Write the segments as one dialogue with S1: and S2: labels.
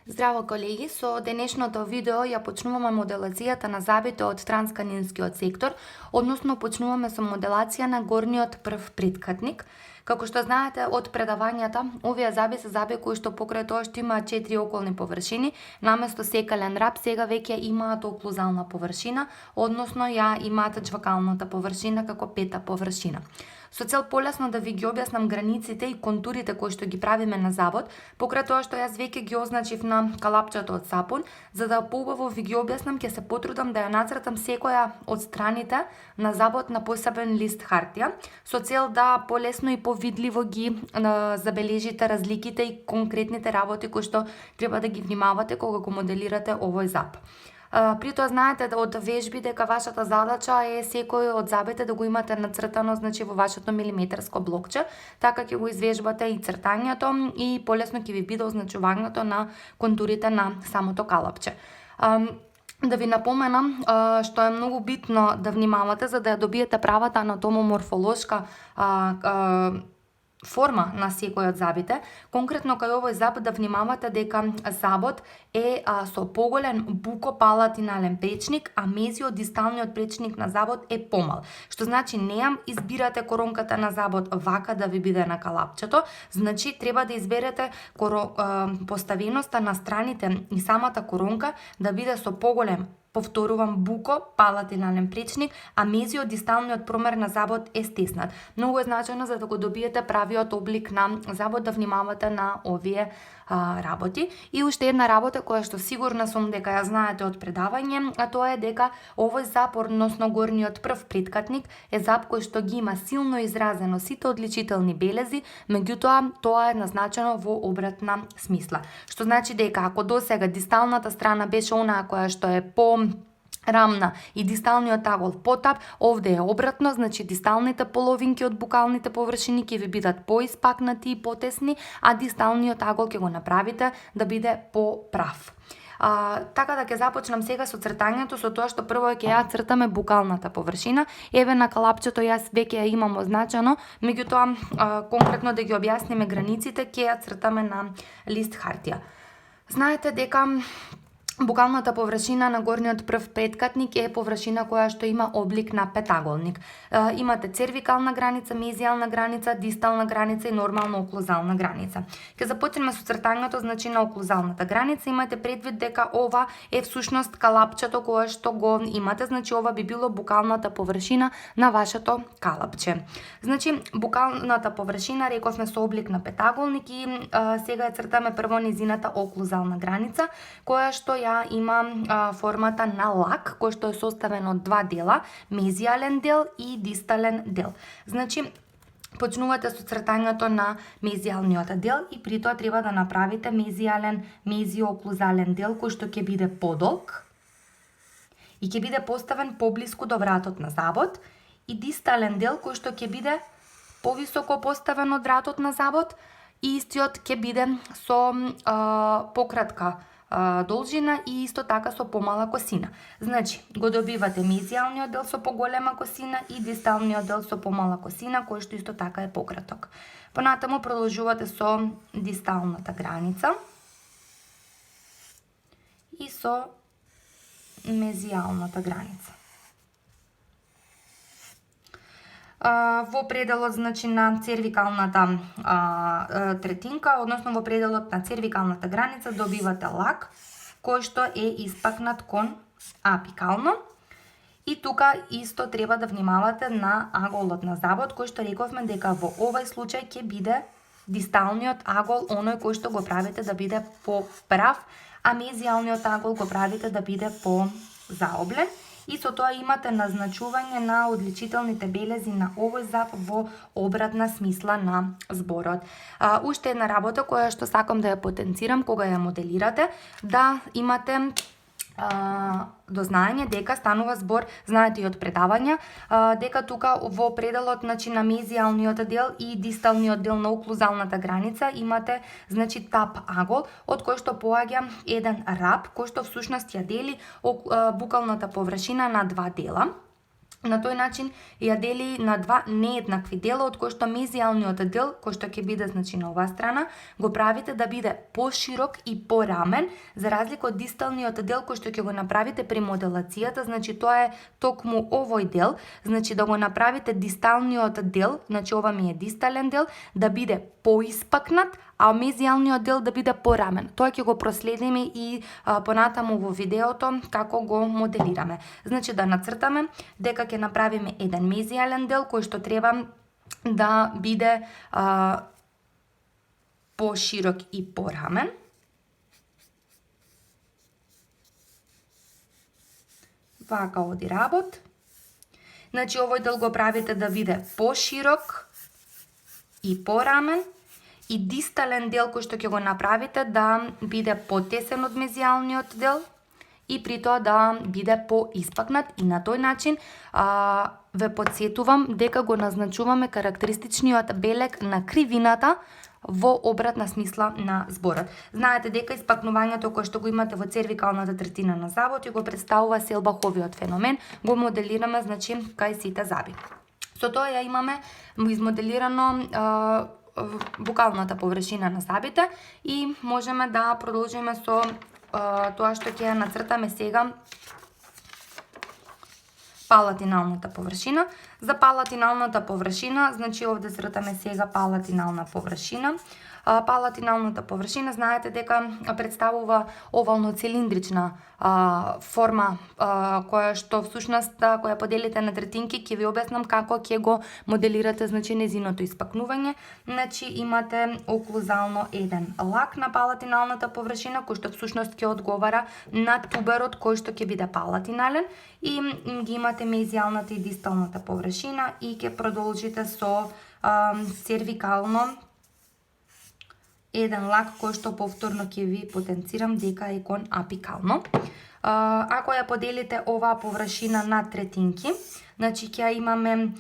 S1: Здраво колеги, со денешното видео ја почнуваме моделацијата на зъбите од трансканинскиот сектор, односно почнуваме со моделација на горниот прв преткатник. Како што знаете од предавањата, овие зъби се зъби кои што покрај тоа што имаат 4 околни површини, наместо секален раб сега веќе имаат оклузална површина, односно ја имаат џвакалната површина како пета површина. Со цел полесно да ви ги објаснам границите и контурите кои што ги правиме на зъбот, покрај тоа што јас веќе ги означив на калапчето од сапун, за да поубаво ви ги објаснам, ќе се потрудам да ја нацртам секоја од страните на зъбот на посебен лист хартија, со цел да полесно и повидливо ги забележите разликите и конкретните работи кои што треба да ги внимавате кога го моделирате овој зъб. При тоа знаете да од вежби дека вашата задача е секој од зъбите да го имате нацртано во вашето милиметарско блокче, така ќе го извежбате и цртањето и полесно ќе ви биде означувањето на контурите на самото калапче. Да ви напоменам што е многу битно да внимавате за да ја добиете правата анатомоморфолошка форма на секој од зъбите. Конкретно кај овој зъб да внимавате дека зъбот е со поголем букопалатинален пречник, а мезиодисталниот пречник на зъбот е помал. Што значи не ја избирате коронката на зъбот вака да ви биде на калапчето, значи треба да изберете поставеноста на страните и самата коронка да биде со поголем, повторувам, буко палатинален пречник, а мезиодисталниот промер на зъбот е стеснат. Многу е значајно за да го добиете правиот облик на зъбот да внимавате на овие работи. И уште една работа која што сигурна сум дека ја знаете од предавање, а тоа е дека овој зъб, односно горниот прв преткатник, е зъб кој што ги има силно изразено сите одличителни белези, меѓутоа тоа е назначено во обратна смисла. Што значи дека ако досега дисталната страна беше онаа која што е по рамна и дисталниот агол потап, овде е обратно, значи дисталните половинки од букалните површини ќе ви бидат поиспакнати и потесни, а дисталниот агол ќе го направите да биде поправ. Така да ќе започнам сега со цртањето, со тоа што прво ќе ја цртаме букалната површина. Еве на калапчето јас веќе ја имам означено, меѓутоа конкретно да ги објасниме границите ќе ја цртаме на лист хартија. Знаете дека букалната површина на горниот прв преткатник е површина која што има облик на петаголник. Имате цервикална граница, мезијална граница, дистална граница и нормално оклузална граница. Ќе започнеме со цртањето, значи на оклузалната граница. Имате предвид дека ова е всушност калапчето кое што го имате, значи ова би било букалната површина на вашето калапче. Значи букалната површина рековме со облик на петаголник и сега ја цртаме прво низината оклузална граница, која што ја има формата на лак, кој што е составен од два дела, мезијален дел и дистален дел. Значи, почнувате со цртањето на мезијалниот дел и при тоа треба да направите мезиооклузален дел кој што ќе биде подолг и ќе биде поставен поблиску до вратот на зъбот, и дистален дел кој што ќе биде повисоко поставен од вратот на зъбот и истиот ќе биде со пократка должина и исто така со помала косина. Значи, го добивате мезијалниот дел со поголема косина и дисталниот дел со помала косина, кој што исто така е пократок. Понатаму продолжувате со дисталната граница и со мезијалната граница. Во пределот, значи, на цервикалната третинка, односно во пределот на цервикалната граница добивате лак кој што е испакнат кон апикално. И тука исто треба да внимавате на аголот на зъбот, кој што рековме дека во овој случај ќе биде дисталниот агол оној кој што го правите да биде поправ, а мезијалниот агол го правите да биде позаоблен. И со тоа имате назначување на одличителните белези на овој зъб во обратна смисла на зборот. Уште една работа која што сакам да ја потенцирам кога ја моделирате, да имате дознаење дека станува збор, знаете и од предавања, дека тука во пределот, значи, на мезијалниот дел и дисталниот дел на оклузалната граница имате, значи, тап агол, од кој што поаѓа еден раб, кој што всушност ја дели букалната површина на два дела. На тој начин ја дели на два нееднакви дела, од кои што мезијалниот дел, кој што ќе биде значи на оваа страна, го правите да биде поширок и порамен, за разлика од дисталниот дел кој што ќе го направите при моделацијата, значи тоа е токму овој дел, значи да го направите дисталниот дел, значи ова ми е дистален дел, да биде поиспакнат, а мезијалниот дел да биде порамен. Тоа ќе го проследиме и понатаму во видеото како го моделираме. Значи да нацртаме дека ќе направиме еден мезијален дел кој што треба да биде поширок и порамен. Вака оди работ. Значи овој дел го правите да биде поширок и порамен, и дистален дел кој што ќе го направите да биде потесен од мезијалниот дел и при тоа да биде поиспакнат, и на тој начин ве подсетувам дека го назначуваме карактеристичниот белег на кривината во обратна смисла на зборот. Знаете дека испакнувањето кое што го имате во цервикалната третина на забот и го представува Селбаховиот феномен, го моделираме значи кај сите заби. Со тоа ја имаме измоделирано букалната површина на забите и можеме да продолжиме со тоа што ќе ја нацртаме сега, палатиналната површина. За палатиналната површина, значи овде цртаме сега палатинална површина. Палатиналната површина знаете дека представува овално-цилиндрична форма која што всушност која поделите на третинки, ќе ви објаснам како ќе го моделирате значи незиното испакнување. Значи имате оклузално еден лак на палатиналната површина кој што всушност ќе одговара на туберот кој што ќе биде палатинален, и ги имате мезијалната и дисталната површина, и ќе продолжите со цервикално еден лак кој што повторно ќе ви потенцирам дека е кон апикално. Ако ја поделите оваа површина на третинки, значи ќе имаме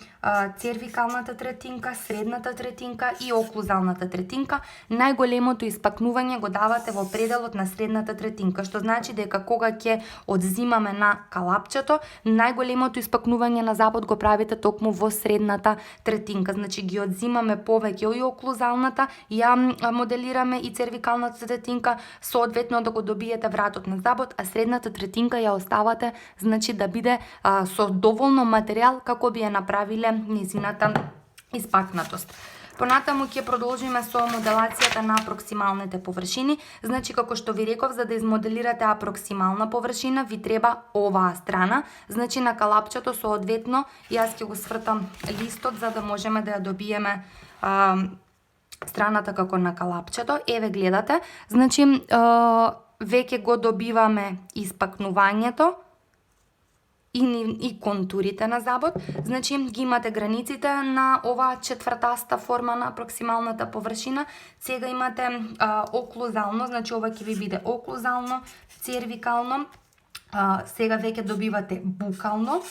S1: цервикалната третинка, средната третинка и оклузалната третинка. Најголемото испакнување го давате во пределот на средната третинка, што значи дека кога ќе одзимаме на калапчето, најголемото испакнување на забот го правите токму во средната третинка. Значи ги одзимаме повеќе и оклузалната, ја моделираме и цервикалната третинка, соодветно да го добиете вратот на забот, а средната третинка ја оставате значи да биде со доволно материјал како би ја направиле незината испакнатост. Понатаму ќе продолжиме со моделацијата на апроксималните површини. Значи, како што ви реков, за да измоделирате апроксимална површина, ви треба оваа страна. Значи, на калапчето соодветно, јас ќе го свртам листот за да можеме да ја добиеме страната како на калапчето. Еве гледате, значи, веќе го добиваме испакнувањето и контурите на забот. Значи ги имате границите на оваа четвртаста форма на апроксималната површина. Сега имате оклузално, значи ова ќе ви биде оклузално, цервикално, сега веќе добивате букално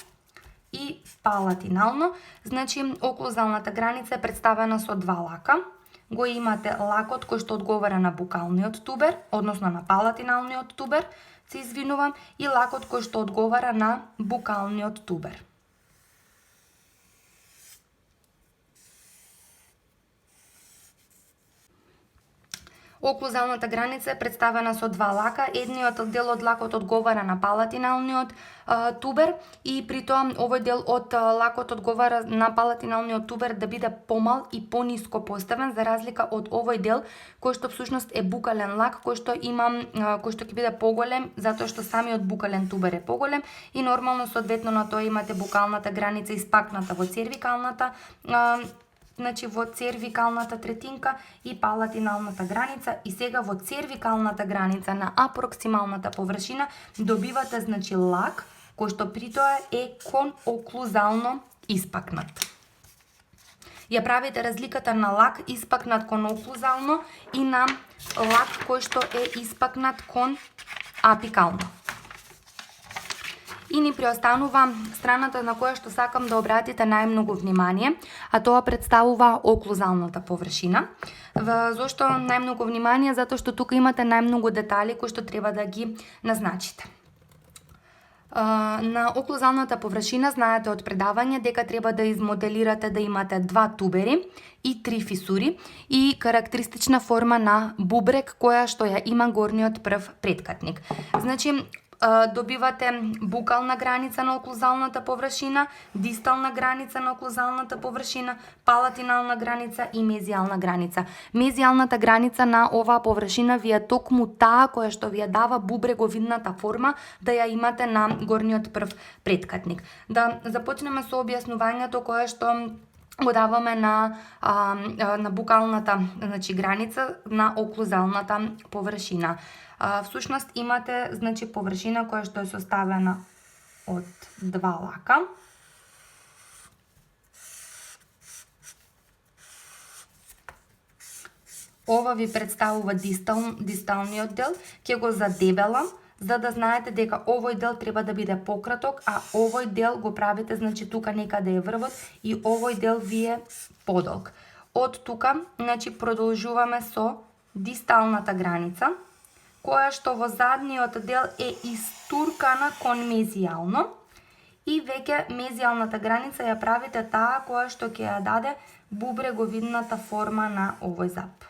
S1: и палатинално. Значи оклузалната граница е представена со два лака. Го имате лакот кој што одговара на букалниот тубер, односно на палатиналниот тубер, се извинувам, и лакот кој што одговара на букалниот тубер. Оклузалната граница е представена со два лака. Едниот дел од лакот одговара на палатиналниот тубер и при тоа овој дел од лакот одговара на палатиналниот тубер да биде помал и пониско поставен, за разлика од овој дел кој што всушност е букален лак, кој што ќе биде поголем затоа што самиот букален тубер е поголем и нормално соодветно на тоа имате букалната граница испакната во цервикалната значи во цервикалната третинка и палатиналната граница, и сега во цервикалната граница на апроксималната површина добивате значи лак кој што при тоа е коноклузално испакнат. Ја правите разликата на лак испакнат коноклузално и на лак кој што е испакнат кон апикално. И ни преостанува страната на која што сакам да обратите најмногу внимание, а тоа представува оклузалната површина. Зошто најмногу внимание? Затоа што тука имате најмногу детали кои што треба да ги назначите. На оклузалната површина знаете од предавање дека треба да измоделирате да имате 2 тубери и 3 фисури и карактеристична форма на бубрек која што ја има горниот прв преткатник. Значи, добивате букална граница на оклузалната површина, дистална граница на оклузалната површина, палатинална граница и мезијална граница. Мезијалната граница на оваа површина ви е токму таа која што ви ја дава бубреговидната форма да ја имате на горниот прв преткатник. Да започнеме со објаснувањето кое што го даваме на букалната, значи, граница на оклузалната површина. Всушност имате, значи, површина која што е составена од 2 лака. Ова ви представува дисталниот дел, ќе го задебелам, за да знаете дека овој дел треба да биде пократок, а овој дел го правите, значи, тука некаде е врвот и овој дел ви е подолг. Од тука, значи, продолжуваме со дисталната граница, која што во задниот дел е истуркана кон мезијално и веќе мезијалната граница ја правите таа која што ќе ја даде бубреговидната форма на овој зап.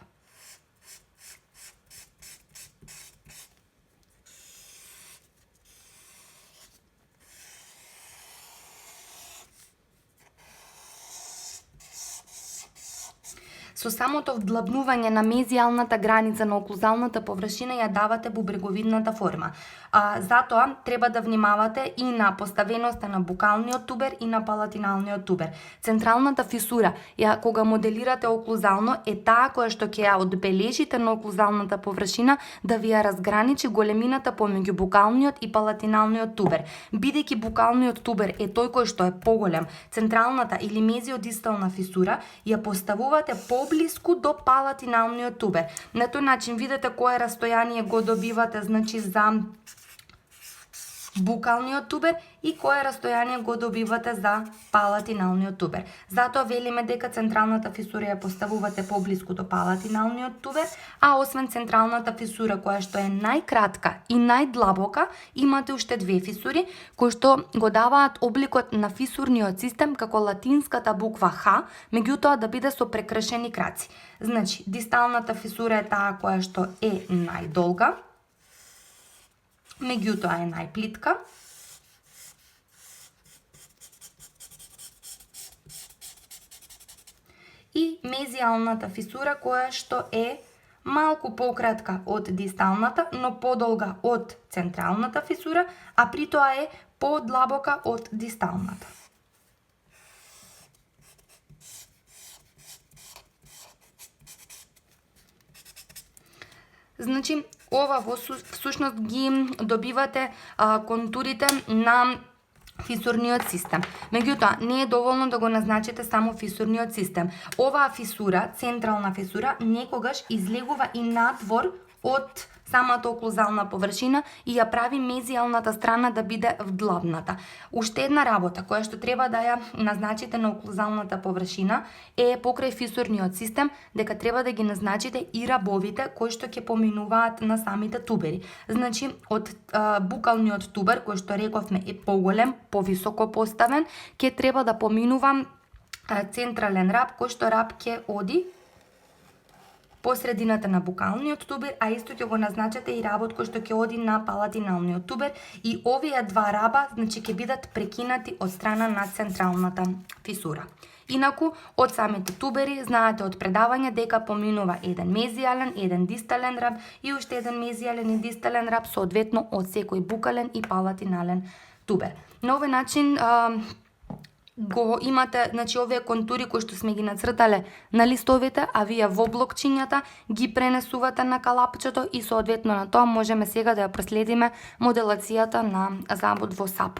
S1: Со самото вдлабнување на мезијалната граница на оклузалната површина ја давате бубреговидната форма. Затоа треба да внимавате и на поставеноста на букалниот тубер и на палатиналниот тубер. Централната фисура, кога моделирате оклузално, е таа која што ќе ја одбележите на оклузалната површина да ви ја разграничи големината помеѓу букалниот и палатиналниот тубер. Бидејќи букалниот тубер е тој кој што е поголем, централната или мезиодистална фисура ја поставувате поблиску до палатиналниот тубер. На тој начин видите кое растојание го добивате, значи, за букалниот тубер и кое растојание го добивате за палатиналниот тубер. Затоа велиме дека централната фисура ја поставувате поблиску до палатиналниот тубер, а освен централната фисура која што е најкратка и најдлабока, имате уште 2 фисури кои што го даваат обликот на фисурниот систем како латинската буква Х, меѓутоа да биде со прекршени краци. Значи, дисталната фисура е таа која што е најдолга, меѓутоа е најплитка. И мезијалната фисура која што е малку пократка од дисталната, но подолга од централната фисура, а при тоа е подлабока од дисталната. Значи, ова всушност ги добивате контурите на фисурниот систем. Меѓутоа, не е доволно да го назначите само фисурниот систем. Оваа фисура, централна фисура, некогаш излегува и надвор од самата оклузална површина и ја прави мезијалната страна да биде вдлабната. Уште една работа која што треба да ја назначите на оклузалната површина е покрај фисурниот систем дека треба да ги назначите и рабовите кои што ќе поминуваат на самите тубери. Значи, од букалниот тубер кој што рековме е поголем, повисоко поставен, ќе треба да поминува централен раб кој што раб ќе оди по средината на букалниот тубер, а исто ќе го назначате и работ кој што ќе оди на палатиналниот тубер и овие 2 раба, значи, ќе бидат прекинати од страна на централната фисура. Инаку, од самите тубери, знаете од предавање дека поминува еден мезијален, еден дистален раб и уште еден мезијален и дистален раб, соодветно од секој букален и палатинален тубер. На овој начин го имате, значи, овие контури кои што сме ги нацртале на листовите, а вие во блокчињата ги пренесувате на калапчето и соодветно на тоа можеме сега да ја проследиме моделацијата на забот во САП.